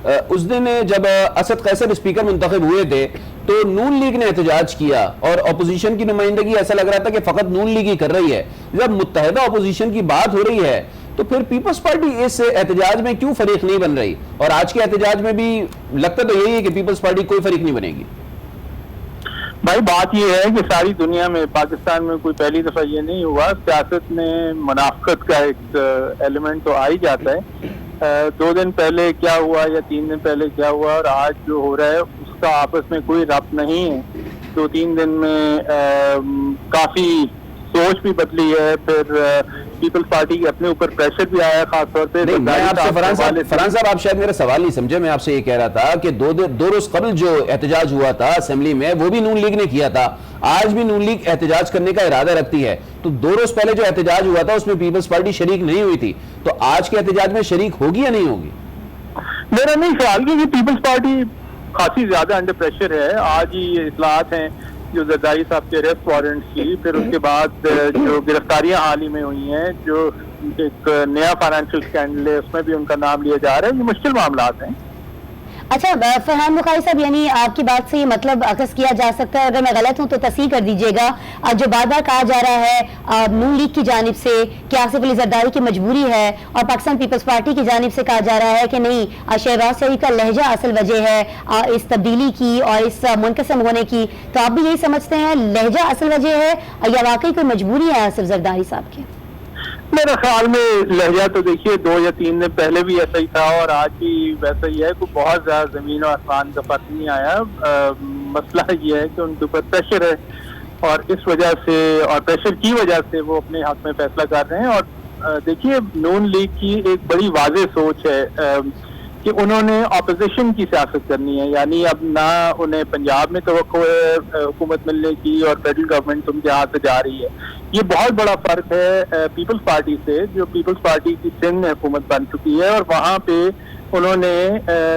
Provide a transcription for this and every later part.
اس دن جب اسد قیصر اسپیکر منتخب ہوئے تھے تو نون لیگ نے احتجاج کیا اور اپوزیشن کی نمائندگی ایسا لگ رہا تھا کہ فقط نون لیگ ہی کر رہی ہے. جب متحدہ اپوزیشن کی بات ہو رہی ہے تو پھر پیپلز پارٹی اس احتجاج میں کیوں فریق نہیں بن رہی؟ اور آج کے احتجاج میں بھی لگتا تو یہی ہے کہ پیپلز پارٹی کوئی فریق نہیں بنے گی. بھائی بات یہ ہے کہ ساری دنیا میں، پاکستان میں کوئی پہلی دفعہ یہ نہیں ہوا. سیاست میں منافقت کا ایک ایلیمنٹ تو آ ہی جاتا ہے. 2 دن پہلے کیا ہوا یا 3 دن پہلے کیا ہوا اور آج جو ہو رہا ہے اس کا آپس میں کوئی ربط نہیں ہے. 2-3 دن میں کافی سوچ بھی بدلی ہے. پھر پیپلز پارٹی کے اپنے اوپر پریشر بھی آیا خاص طور پہ. میں آپ سے فرحان صاحب آپ شاید میرا سوال نہیں سمجھے. میں آپ سے یہ کہہ رہا تھا کہ 2 روز قبل جو احتجاج ہوا تھا اسمبلی میں وہ بھی نون لیگ نے کیا تھا. آج بھی نون لیگ احتجاج کرنے کا ارادہ رکھتی ہے. تو 2 روز پہلے جو احتجاج ہوا تھا اس میں پیپلز پارٹی شریک نہیں ہوئی تھی. تو آج کے احتجاج میں شریک ہوگی یا نہیں ہوگی؟ میرا نہیں خیال کہ پیپلز پارٹی خاصی زیادہ انڈر پریشر ہے. آج ہی اطلاعات ہیں جو زرداری صاحب کے ریسٹ وارنٹس کی، پھر اس کے بعد جو گرفتاریاں حال ہی میں ہوئی ہیں، جو ایک نیا فائنینشیل اسکینڈل ہے اس میں بھی ان کا نام لیا جا رہا ہے. یہ مشکل معاملات ہیں. اچھا فرحان بخاری صاحب، یعنی آپ کی بات سے یہ مطلب اخذ کیا جا سکتا ہے، اگر میں غلط ہوں تو تصحیح کر دیجیے گا، جو بار بار کہا جا رہا ہے نون لیگ کی جانب سے کہ آصف علی زرداری کی مجبوری ہے، اور پاکستان پیپلز پارٹی کی جانب سے کہا جا رہا ہے کہ نہیں، شہباز شریف کا لہجہ اصل وجہ ہے اس تبدیلی کی اور اس منقسم ہونے کی، تو آپ بھی یہی سمجھتے ہیں لہجہ اصل وجہ ہے یا واقعی کوئی مجبوری ہے آصف زرداری صاحب کی؟ میرے خیال میں لہجہ تو دیکھیے 2 یا 3 دن پہلے بھی ایسا ہی تھا اور آج بھی ویسا ہی ہے. کوئی بہت زیادہ زمین و آسمان کا فرق نہیں آیا. مسئلہ یہ ہے کہ ان کے اوپر پریشر ہے اور اس وجہ سے، اور پریشر کی وجہ سے وہ اپنے حق میں فیصلہ کر رہے ہیں. اور دیکھیے نون لیگ کی ایک بڑی واضح سوچ ہے کہ انہوں نے اپوزیشن کی سیاست کرنی ہے. یعنی اب نہ انہیں پنجاب میں توقع ہے حکومت ملنے کی اور فیڈرل گورنمنٹ ان کے ہاتھ سے جا رہی ہے. یہ بہت بڑا فرق ہے پیپلز پارٹی سے، جو پیپلز پارٹی کی سندھ میں حکومت بن چکی ہے اور وہاں پہ انہوں نے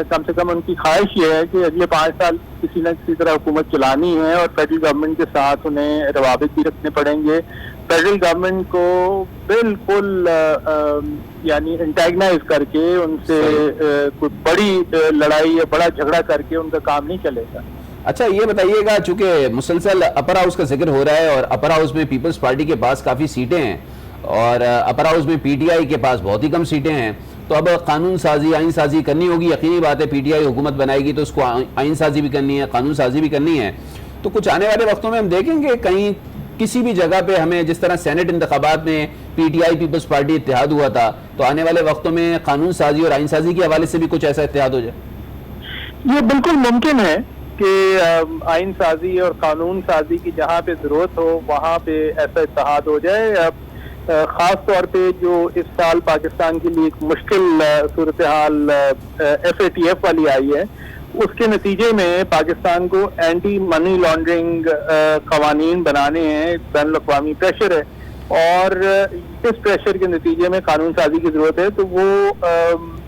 کم سے کم ان کی خواہش یہ ہے کہ اگلے 5 سال کسی نہ کسی طرح حکومت چلانی ہے اور فیڈرل گورنمنٹ کے ساتھ انہیں روابط بھی رکھنے پڑیں گے. فیڈرل گورنمنٹ کو بالکل یعنی انٹیگنائز کر کے ان سے کوئی بڑی لڑائی یا بڑا جھگڑا کر کے ان کا کام نہیں چلے گا. اچھا یہ بتائیے گا، چونکہ مسلسل اپر ہاؤس کا ذکر ہو رہا ہے اور اپر ہاؤس میں پیپلز پارٹی کے پاس کافی سیٹیں ہیں اور اپر ہاؤس میں پی ٹی آئی کے پاس بہت ہی کم سیٹیں ہیں، تو اب قانون سازی، آئین سازی کرنی ہوگی. یقینی بات ہے پی ٹی آئی حکومت بنائے گی تو اس کو آئین سازی بھی کرنی ہے، قانون سازی بھی کرنی ہے. تو کچھ آنے والے وقتوں میں ہم دیکھیں گے کہیں کسی بھی جگہ پہ ہمیں، جس طرح سینٹ انتخابات میں P T I Peoples Party اتحاد ہوا تھا، تو آنے والے وقتوں میں قانون سازی اور آئین سازی کے حوالے سے بھی کچھ ایسا اتحاد ہو جائے؟ یہ بالکل ممکن ہے کہ آئین سازی اور قانون سازی کی جہاں پہ ضرورت ہو وہاں پہ ایسا اتحاد ہو جائے. خاص طور پہ جو اس سال پاکستان کے لیے ایک مشکل صورتحال ایف اے ٹی ایف والی آئی ہے، اس کے نتیجے میں پاکستان کو اینٹی منی لانڈرنگ قوانین بنانے ہیں. بین الاقوامی پریشر ہے اور اس پریشر کے نتیجے میں قانون سازی کی ضرورت ہے. تو وہ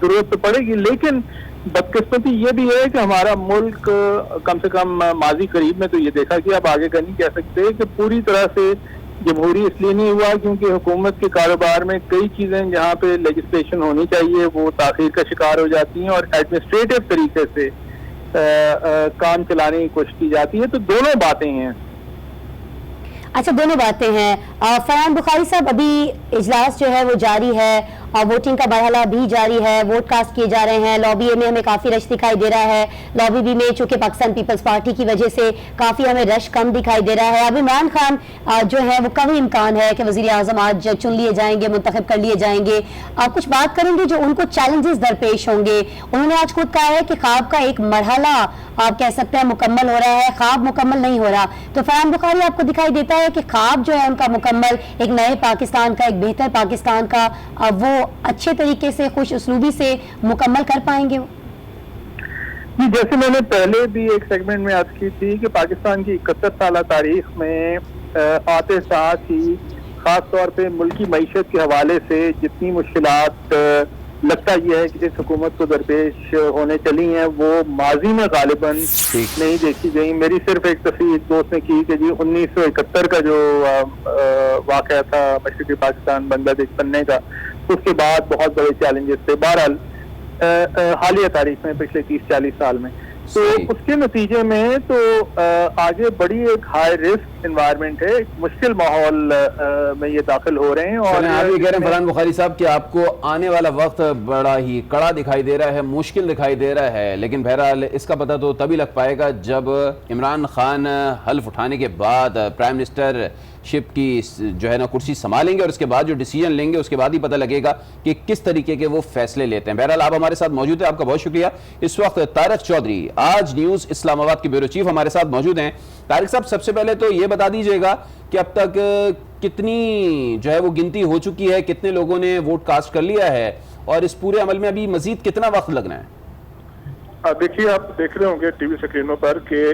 ضرورت تو پڑے گی، لیکن بدقسمتی یہ بھی ہے کہ ہمارا ملک کم سے کم ماضی قریب میں تو یہ دیکھا کہ اب آگے کا نہیں کہہ سکتے کہ پوری طرح سے جمہوری اس لیے نہیں ہوا کیونکہ حکومت کے کاروبار میں کئی چیزیں جہاں پہ لیجسلیشن ہونی چاہیے وہ تاخیر کا شکار ہو جاتی ہیں اور ایڈمنسٹریٹو طریقے سے کام چلانے کی کوشش کی جاتی ہے. تو دونوں باتیں ہیں. اچھا دونوں باتیں ہیں. فرحان بخاری صاحب، ابھی اجلاس جو ہے وہ جاری ہے اور ووٹنگ کا مرحلہ بھی جاری ہے، ووٹ کاسٹ کیے جا رہے ہیں. لابی میں ہمیں کافی رش دکھائی دے رہا ہے. لابی بھی میں چونکہ پاکستان پیپلز پارٹی کی وجہ سے کافی ہمیں رش کم دکھائی دے رہا ہے. اب عمران خان جو ہے وہ کم امکان ہے کہ وزیر اعظم آج چن لیے جائیں گے، منتخب کر لیے جائیں گے. آپ کچھ بات کریں گے جو ان کو چیلنجز درپیش ہوں گے؟ انہوں نے آج خود کہا ہے کہ خواب کا ایک مرحلہ آپ کہہ سکتے ہیں مکمل ہو رہا ہے، خواب مکمل نہیں ہو رہا. تو فرحان بخاری، آپ کو دکھائی دیتا ہے کہ خواب جو ہے ان کا مکمل، ایک نئے پاکستان کا، ایک بہتر پاکستان کا، وہ اچھے طریقے سے، خوش اسلوبی سے مکمل کر پائیں گے؟ جیسے میں نے پہلے بھی ایک سیگمنٹ میں عرض کی تھی کہ پاکستان کی 71 سالہ تاریخ میں آتے ساتھ ہی خاص طور پہ ملکی معیشت کے حوالے سے جتنی مشکلات لگتا یہ ہے کہ اس حکومت کو درپیش ہونے چلی ہیں وہ ماضی میں غالباً نہیں دیکھی گئی. میری صرف ایک تصویر دوست نے کی کہ جی 1971 کا جو واقعہ تھا مشرقی پاکستان بنگلہ دیش بننے کا، اس کے بعد بہت بڑے چیلنجز تھے. بہرحال حالیہ تاریخ میں پچھلے 30-40 سال میں. تو صحیح. اس کے نتیجے میں تو آگے بڑی ایک ہائی رسک انوائرمنٹ ہے, ایک مشکل ماحول میں یہ داخل ہو رہے ہیں. اور آپ یہ کہہ رہے ہیں فرحان بخاری صاحب کہ آپ کو آنے والا وقت بڑا ہی کڑا دکھائی دے رہا ہے, مشکل دکھائی دے رہا ہے, لیکن بہرحال اس کا پتہ تو تبھی لگ پائے گا جب عمران خان حلف اٹھانے کے بعد پرائم منسٹر شپ کی جو ہے نا کرسی سنبھالیں گے, اور اس کے بعد جو ڈیسیجن لیں گے اس کے بعد ہی پتہ لگے گا کہ کس طریقے کے وہ فیصلے لیتے ہیں. بہرحال آپ ہمارے ساتھ موجود ہیں, آپ کا بہت شکریہ. اس وقت طارق چودھری آج نیوز اسلام آباد کے بیورو چیف ہمارے ساتھ موجود ہیں. طارق صاحب, سب سے پہلے تو یہ بتا دیجئے گا کہ اب تک کتنی جو ہے وہ گنتی ہو چکی ہے, کتنے لوگوں نے ووٹ کاسٹ کر لیا ہے, اور اس پورے عمل میں ابھی مزید کتنا وقت لگنا ہے؟ دیکھیے, آپ دیکھ رہے ہوں گے ٹی وی سکرینوں پر کہ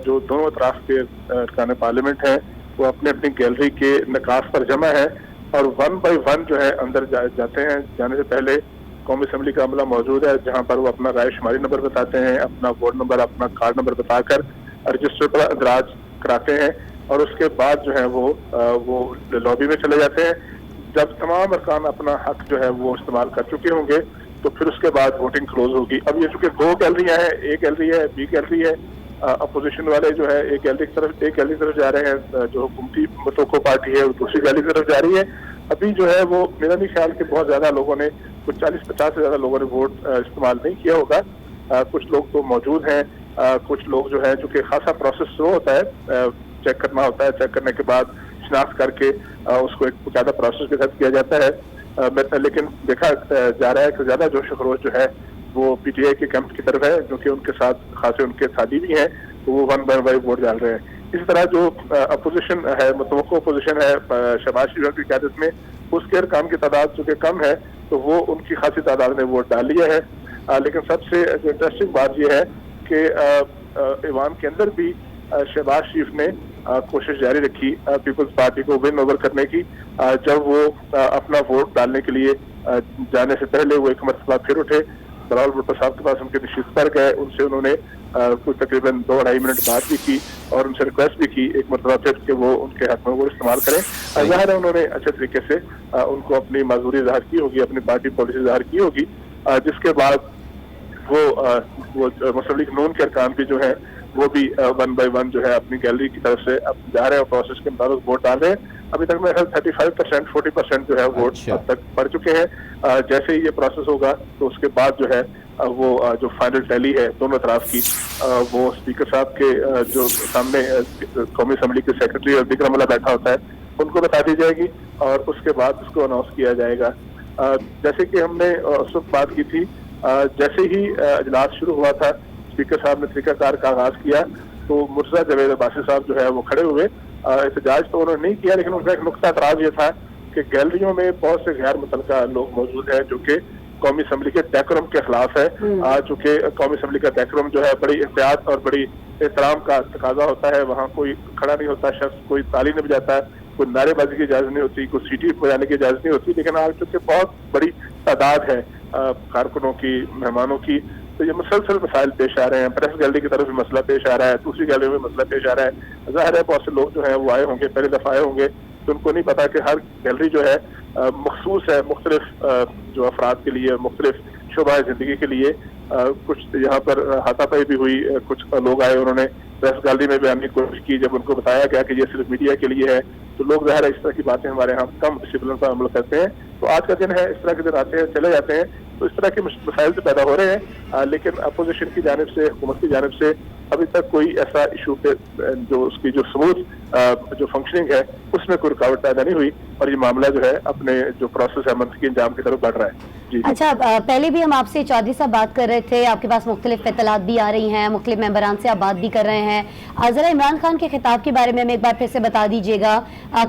جو دونوں اطراف کے ارکان پارلیمنٹ ہیں وہ اپنے اپنی گیلری کے نکاس پر جمع ہیں, اور 1 بائی 1 جو ہے اندر جاتے ہیں. جانے سے پہلے قومی اسمبلی کا عملہ موجود ہے جہاں پر وہ اپنا رائے شماری نمبر بتاتے ہیں, اپنا ووٹ نمبر, اپنا کارڈ نمبر بتا کر رجسٹر پر اندراج کراتے ہیں, اور اس کے بعد جو ہے وہ لابی میں چلے جاتے ہیں. جب تمام ارکان اپنا حق جو ہے وہ استعمال کر چکے ہوں گے تو پھر اس کے بعد ووٹنگ کلوز ہوگی. اب یہ چونکہ 2 گیلریاں ہیں, ایک گیلری ہے, بی گیلری ہے, اپوزیشن والے جو ہے ایک گیلری کی طرف جا رہے ہیں, جو حکومتی متوقع پارٹی ہے وہ دوسری گیلری کی طرف جا رہی ہے. ابھی جو ہے وہ میرا نہیں خیال کہ بہت زیادہ لوگوں نے, کچھ 40-50 سے زیادہ لوگوں نے ووٹ استعمال نہیں کیا ہوگا. کچھ لوگ تو موجود ہیں, کچھ لوگ جو ہے چونکہ خاصا پروسیس شروع ہوتا ہے, چیک کرنا ہوتا ہے, چیک کرنے کے بعد شناخت کر کے اس کو ایک باقاعدہ پروسیس کے تحت کیا جاتا ہے. لیکن دیکھا جا رہا ہے کہ زیادہ جوش و خروش جو ہے وہ پی ٹی آئی کے کیمپ کی طرف ہے, کیونکہ ان کے ساتھ خاصے ان کے ساتھی بھی ہیں تو وہ 1 بائی 1 ووٹ ڈال رہے ہیں. اسی طرح جو اپوزیشن ہے, متوقع اپوزیشن ہے شہباز شریف کی قیادت میں, اس کے ارکان کی تعداد چونکہ کم ہے تو وہ ان کی خاصی تعداد نے ووٹ ڈال لیا ہے. لیکن سب سے جو انٹرسٹنگ بات یہ ہے کہ ایوان کے اندر بھی شہباز شریف نے کوشش جاری رکھی پیپلز پارٹی کو ون اوور کرنے کی. جب وہ اپنا ووٹ ڈالنے کے لیے جانے سے پہلے وہ ایک مرتبہ پھر اٹھے, بلاول بھٹو صاحب کے پاس ان کے نشست پر گئے, ان سے انہوں نے کچھ تقریباً 2-2.5 منٹ بات بھی کی اور ان سے ریکویسٹ بھی کی ایک مرتبہ پھر کہ وہ ان کے حق میں وہ استعمال کریں. ظاہر ہے انہوں نے اچھے طریقے سے ان کو اپنی معذوری ظاہر کی ہوگی, اپنی پارٹی پالیسی ظاہر کی ہوگی, جس کے بعد وہ مسلم لیگ نون کے ارکان بھی جو ہیں وہ بھی 1 بائی 1 جو ہے اپنی گیلری کی طرف سے اب جا رہے ہیں اور پروسیس کے مطابق ووٹ ڈال رہے ہیں. ابھی تک میں 35%, 40% جو ہے ووٹ اب تک پڑ چکے ہیں. جیسے ہی یہ پروسیس ہوگا تو اس کے بعد جو ہے وہ جو فائنل ٹیلی ہے دونوں اطراف کی, وہ اسپیکر صاحب کے جو سامنے قومی اسمبلی کے سیکرٹری اور دیگر عملہ بیٹھا ہوتا ہے ان کو بتا دی جائے گی, اور اس کے بعد اس کو اناؤنس کیا جائے گا. جیسے کہ ہم نے اس وقت بات کی تھی, جیسے ہی اجلاس شروع ہوا تھا اسپیکر صاحب نے طریقہ کار کا آغاز کیا تو مرزا جاوید عباسی صاحب جو ہے وہ کھڑے ہوئے. احتجاج تو انہوں نے نہیں کیا, لیکن ان کا ایک نقطہ اعتراض یہ تھا کہ گیلریوں میں بہت سے غیر متعلقہ لوگ موجود ہیں جو کہ قومی اسمبلی کے ڈیکورم کے خلاف ہے. چونکہ قومی اسمبلی کا ڈیکورم جو ہے بڑی احتیاط اور بڑی احترام کا تقاضا ہوتا ہے, وہاں کوئی کھڑا نہیں ہوتا شخص, کوئی تالی نہیں بجاتا ہے, کوئی نعرے بازی کی اجازت نہیں ہوتی, کوئی سیٹی بجانے کی اجازت نہیں ہوتی. لیکن آج چونکہ بہت بڑی تعداد ہے کارکنوں کی, مہمانوں کی, تو یہ مسلسل مسائل پیش آ رہے ہیں. پریس گیلری کی طرف بھی مسئلہ پیش آ رہا ہے, دوسری گیلری میں مسئلہ پیش آ رہا ہے. ظاہر ہے بہت سے لوگ جو ہیں وہ آئے ہوں گے, پہلی دفعہ آئے ہوں گے, تو ان کو نہیں پتا کہ ہر گیلری جو ہے مخصوص ہے مختلف جو افراد کے لیے, مختلف شعبہ زندگی کے لیے. کچھ یہاں پر ہاتھا پائی بھی ہوئی, کچھ لوگ آئے, انہوں نے پریس گیلری میں بیان کی کوشش کی. جب ان کو بتایا گیا کہ یہ صرف میڈیا کے لیے ہے تو لوگ ظاہر ہے اس طرح کی باتیں ہمارے یہاں کم ڈسپلن پر عمل کرتے ہیں. تو آج کا دن ہے, اس طرح کے دن آتے ہیں چلے جاتے ہیں, تو اس طرح کے مسائل سے پیدا ہو رہے ہیں. لیکن اپوزیشن کی جانب سے, حکومت کی جانب سے ابھی تک کوئی ایسا ایشو پہ جو اس کی جو سموتھ جو فنکشننگ ہے اس میں کوئی رکاوٹ پیدا نہیں ہوئی, اور یہ معاملہ جو ہے اپنے جو پروسیس ہے منطقی انجام کی طرف بڑھ رہا ہے. جی اچھا, پہلے بھی ہم آپ سے چودھری صاحب بات کر رہے تھے, آپ کے پاس مختلف اطلاعات بھی آ رہی ہیں, مختلف ممبران سے آپ بات بھی کر رہے ہیں. ذرا عمران خان کے خطاب کے بارے میں ہمیں ایک بار پھر سے بتا دیجیے گا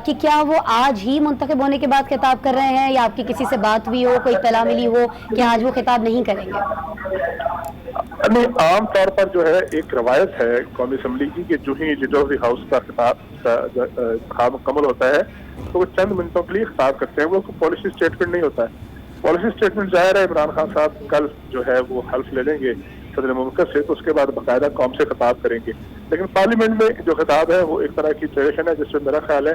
کہ کیا وہ آج ہی منتخب ہونے کے بعد خطاب کر رہے ہیں, یا آپ کی کسی سے بات ہوئی ہو, کوئی اطلاع ملی ہو کہ آج وہ خطاب نہیں کریں گے؟ نہیں, عام طور پر جو ہے ایک روایت ہے قومی اسمبلی کی کہ جو ہی لیڈر آف دی ہاؤس کا خطاب مکمل ہوتا ہے تو وہ چند منٹوں کے لیے خطاب کرتے ہیں. وہ پالیسی اسٹیٹمنٹ نہیں ہوتا ہے. پالیسی اسٹیٹمنٹ ظاہر ہے عمران خان صاحب کل جو ہے وہ حلف لے لیں گے صدر مملکت سے, تو اس کے بعد باقاعدہ قوم سے خطاب کریں گے. لیکن پارلیمنٹ میں جو خطاب ہے وہ ایک طرح کی ٹریڈیشن ہے جس میں میرا خیال ہے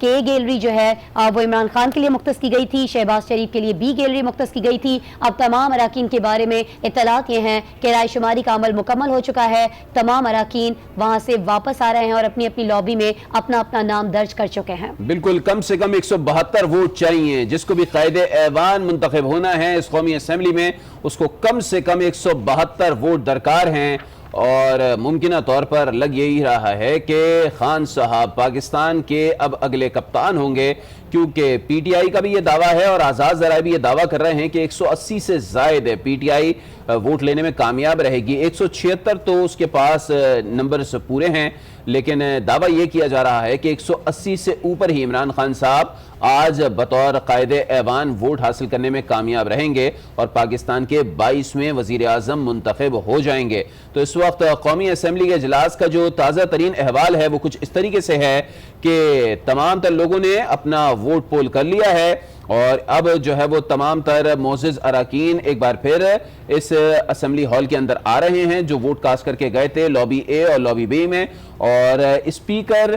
کہ اے گیلری جو ہے وہ عمران خان کے لیے مختص کی گئی تھی, شہباز شریف کے لیے بی گیلری مختص کی گئی تھی. اب تمام اراکین کے بارے میں اطلاعات یہ ہیں کہ رائے شماری کا عمل مکمل ہو چکا ہے. تمام اراکین وہاں سے واپس آ رہے ہیں اور اپنی اپنی لابی میں اپنا اپنا نام درج کر چکے ہیں. بالکل, کم سے کم 172 ووٹ چاہیے. جس کو بھی قائد ایوان منتخب ہونا ہے اس قومی اسمبلی میں, اس کو کم سے کم 172 ووٹ درکار ہیں. اور ممکنہ طور پر لگ یہی رہا ہے کہ خان صاحب پاکستان کے اب اگلے کپتان ہوں گے, کیونکہ پی ٹی آئی کا بھی یہ دعویٰ ہے اور آزاد ذرائع بھی یہ دعویٰ کر رہے ہیں کہ 180 سے زائد ہے پی ٹی آئی ووٹ لینے میں کامیاب رہے گی. 176 تو اس کے پاس نمبرز پورے ہیں, لیکن دعویٰ یہ کیا جا رہا ہے کہ 180 سے اوپر ہی عمران خان صاحب آج بطور قائد ایوان ووٹ حاصل کرنے میں کامیاب رہیں گے اور پاکستان کے 22ویں وزیر اعظم منتخب ہو جائیں گے. تو اس وقت قومی اسمبلی کے اجلاس کا جو تازہ ترین احوال ہے وہ کچھ اس طریقے سے ہے کہ تمام تر لوگوں نے اپنا ووٹ پول کر لیا ہے اور اب جو ہے وہ تمام تر معزز اراکین ایک بار پھر اس اسمبلی ہال کے اندر آ رہے ہیں جو ووٹ کاسٹ کر کے گئے تھے لابی اے اور لابی بی میں. اور اسپیکر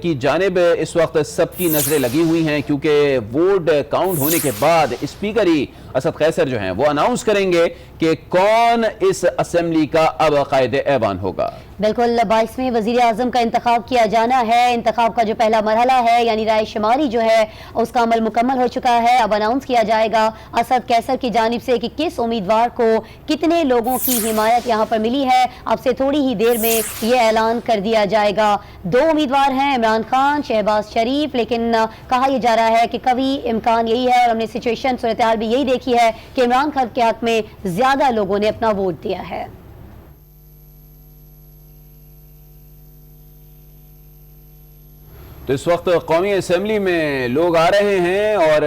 کی جانب اس وقت سب کی نظریں لگی ہوئی ہیں, کیونکہ ووٹ کاؤنٹ ہونے کے بعد اسپیکر ہی اسد قیصر جو ہیں وہ اناؤنس کریں گے کہ کون اس اسمبلی کا اب قائد ایوان ہوگا. بالکل, 22ویں وزیر اعظم کا انتخاب کیا جانا ہے. انتخاب کا جو پہلا مرحلہ ہے یعنی رائے شماری جو ہے اس کا عمل مکمل ہو چکا ہے. اب اناؤنس کیا جائے گا اسد قیصر کی جانب سے کہ کس امیدوار کو کتنے لوگوں کی حمایت یہاں پر ملی ہے. اب سے تھوڑی ہی دیر میں یہ اعلان کر دیا جائے گا. 2 امیدوار ہیں, عمران خان, شہباز شریف, لیکن کہا یہ جا رہا ہے کہ کبھی امکان یہی ہے اور ہم نے سچویشن صورتحال بھی یہی دیکھی ہے کہ عمران خان کے حق میں زیادہ لوگوں نے اپنا ووٹ دیا ہے. تو اس وقت قومی اسمبلی میں لوگ آ رہے ہیں اور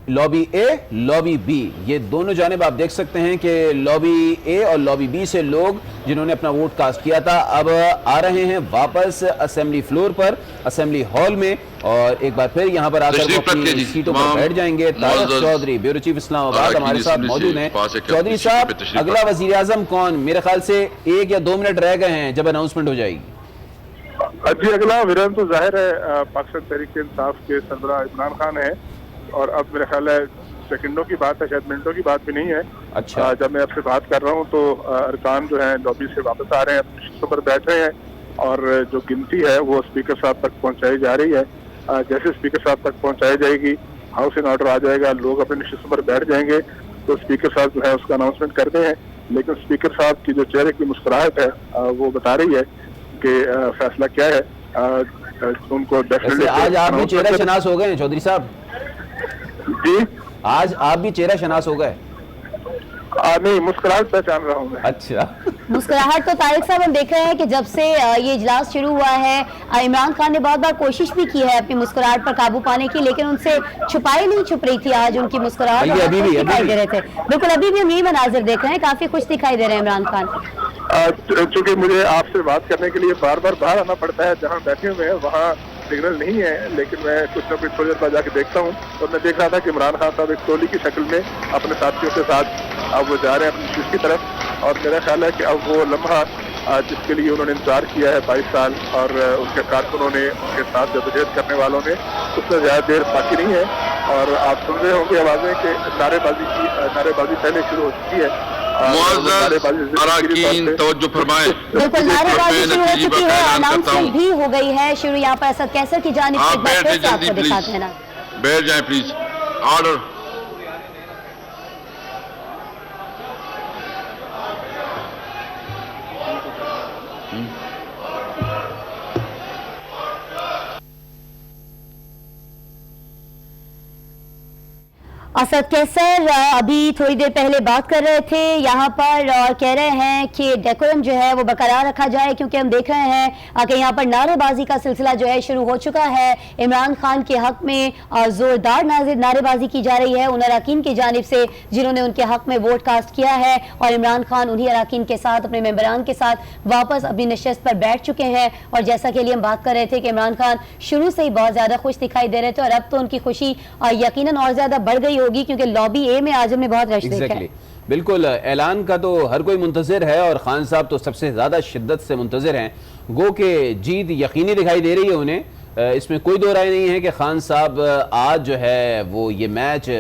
لابی اے لابی بی یہ دونوں جانب آپ دیکھ سکتے ہیں کہ لابی اے اور لابی بی سے لوگ جنہوں نے اپنا ووٹ کاسٹ کیا تھا اب آ رہے ہیں واپس اسمبلی فلور پر, اسمبلی ہال میں, اور ایک بار پھر یہاں پر آ کر وہ اپنی سیٹوں پر بیٹھ جائیں گے. طارق چودھری بیورو چیف اسلام آباد ہمارے ساتھ موجود ہیں. چودھری صاحب, اگلا وزیر اعظم کون؟ میرے خیال سے 1 یا 2 منٹ رہ گئے ہیں جب اناؤنسمنٹ ہو جائے گی. جی, اگلا ویران تو ظاہر ہے پاکستان تحریک انصاف کے سربراہ عمران خان ہے, اور اب میرے خیال ہے سیکنڈوں کی بات ہے, شاید منٹوں کی بات بھی نہیں ہے. اچھا, جب میں آپ سے بات کر رہا ہوں تو ارکان جو ہیں لابی سے واپس آ رہے ہیں, اپنی نشستوں پر بیٹھ رہے ہیں, اور جو گنتی ہے وہ اسپیکر صاحب تک پہنچائی جا رہی ہے. جیسے اسپیکر صاحب تک پہنچائی جائے گی, ہاؤس ان آرڈر آ جائے گا, لوگ اپنی نشستوں پر بیٹھ جائیں گے, تو اسپیکر صاحب جو ہے اس کا اناؤنسمنٹ کرتے ہیں. لیکن اسپیکر صاحب کی جو چہرے کی مسکراہٹ ہے وہ بتا رہی ہے کہ فیصلہ کیا ہے. ان کو آج آپ بھی چہرہ شناس ہو گئے ہیں چودھری صاحب؟ جی, آج آپ بھی چہرہ شناس ہو گئے؟ نہیں, مسکراہٹ پہچان رہا ہوں میں. اچھا, مسکراہٹ تو طارق صاحب ہم دیکھ رہے ہیں کہ جب سے یہ اجلاس شروع ہوا ہے عمران خان نے بہت بار کوشش بھی کی ہے اپنی مسکراہٹ پر قابو پانے کی, لیکن ان سے چھپائی نہیں چھپ رہی تھی آج ان کی مسکراہٹ, دکھائی دے رہے تھے. بالکل, ابھی بھی ہم یہی مناظر دیکھ رہے ہیں, کافی خوش دکھائی دے رہے ہیں عمران خان. چونکہ مجھے آپ سے بات کرنے کے لیے بار بار باہر آنا پڑتا ہے, جہاں بیٹھے ہوئے ہیں وہاں سگنل نہیں ہے, لیکن میں کچھ نہ کچھ تھوڑی دیر بعد جا کے دیکھتا ہوں, اور میں دیکھ رہا تھا کہ عمران خان صاحب ایک ٹولی کی شکل میں اپنے ساتھیوں کے ساتھ اب وہ جا رہے ہیں اپنی نشست کی طرف. اور میرا خیال ہے کہ اب وہ لمحہ جس کے لیے انہوں نے انتظار کیا ہے 22 سال, اور ان کے کارکنوں نے, ان کے ساتھ جدوجہد کرنے والوں نے, اس سے زیادہ دیر باقی نہیں ہے. اور آپ سن رہے ہوں گے آوازیں کہ نعرے بازی پہلے شروع ہو چکی ہے. اراکین توجہ فرمائیں. بالکل, نعرے بازی شروع ہو چکی ہے, اناؤنسمنٹ بھی ہو گئی ہے شروع. یہاں پر اسد قیصر کی جانب سے بیٹھ جائیں پلیز. آرڈر. اسد قیصر ابھی تھوڑی دیر پہلے بات کر رہے تھے یہاں پر اور کہہ رہے ہیں کہ ڈیکورم جو ہے وہ برقرار رکھا جائے, کیونکہ ہم دیکھ رہے ہیں کہ یہاں پر نعرے بازی کا سلسلہ جو ہے شروع ہو چکا ہے. عمران خان کے حق میں زوردار نعرے بازی کی جا رہی ہے ان اراکین کی جانب سے جنہوں نے ان کے حق میں ووٹ کاسٹ کیا ہے, اور عمران خان انہی اراکین کے ساتھ, اپنے ممبران کے ساتھ واپس اپنی نشست پر بیٹھ چکے ہیں. اور جیسا کہ ہم بات کر رہے تھے کہ عمران خان شروع سے ہی بہت زیادہ خوش دکھائی دے رہے تھے, اور اب تو ان کی خوشی یقیناً اور زیادہ بڑھ گئی ہوگی, کیونکہ لابی اے میں آج ہم نے بہت رش دیکھا ہے. بالکل, اعلان کا تو ہر کوئی منتظر ہے اور خان صاحب تو سب سے زیادہ شدت سے منتظر ہیں. گو کہ جیت یقینی دکھائی دے رہی ہے انہیں. اس میں کوئی دو رائے نہیں ہے کہ خان صاحب آج جو ہے وہ یہ میچ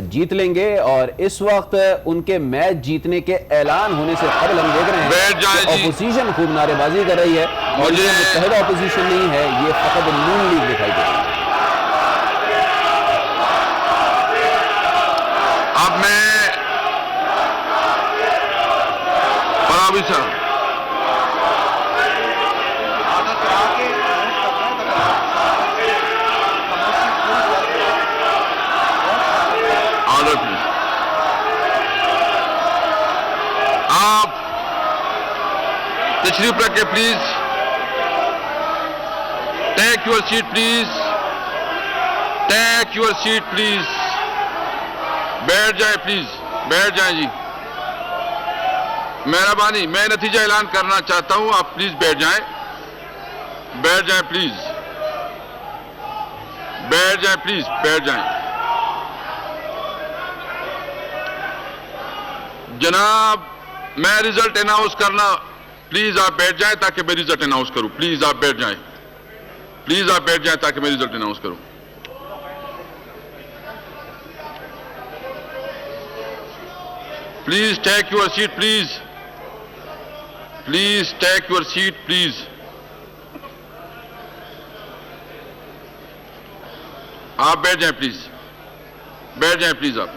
جیت لیں گے. اور اس وقت ان کے میچ جیتنے کے اعلان ہونے سے قبل ہم دیکھ رہے ہیں کہ اپوزیشن خوب نعرے بازی کر رہی ہے, اور یہ متحدہ اپوزیشن نہیں ہے, یہ فقط نون لیگ دکھائی دے رہی ہے. اب میں پراوی صاحب آپ تشریف رکھیں please. Take your seat please, take your seat please. بیٹھ جائیں پلیز, بیٹھ جائیں جی, مہربانی. میں نتیجہ اعلان کرنا چاہتا ہوں, آپ پلیز بیٹھ جائیں, بیٹھ جائیں پلیز, بیٹھ جائیں پلیز, بیٹھ جائیں. جناب میں ریزلٹ اناؤنس کرنا, پلیز آپ بیٹھ جائیں تاکہ میں ریزلٹ اناؤنس کروں. پلیز آپ بیٹھ جائیں, پلیز آپ بیٹھ جائیں تاکہ میں ریزلٹ اناؤنس کروں. Please take your seat please, please take your seat please. آپ بیٹھ جائیں پلیز, بیٹھ جائیں پلیز آپ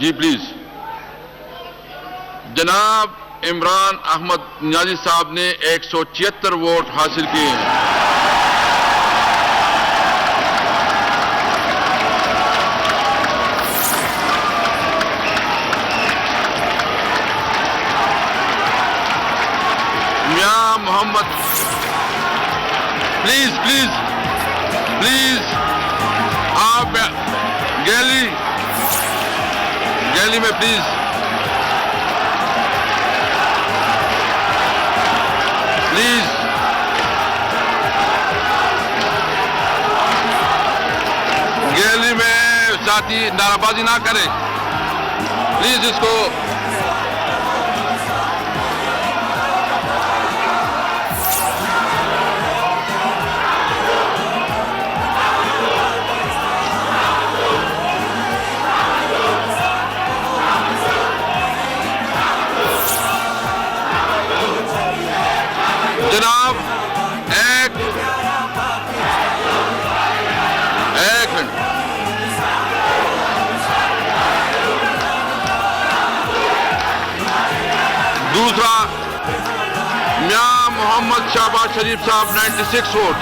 جی پلیز. جناب عمران احمد نیازی صاحب نے 176 ووٹ حاصل کیے ہیں. میاں محمد پلیز پلیز پلیز آپ گیلی میں پلیز. پلیز گیلی میں ساتھی نعرہ بازی نہ کرے پلیز. اس کو جناب ایک منٹ. دوسرا میاں محمد شہباز شریف صاحب 96 ووٹ.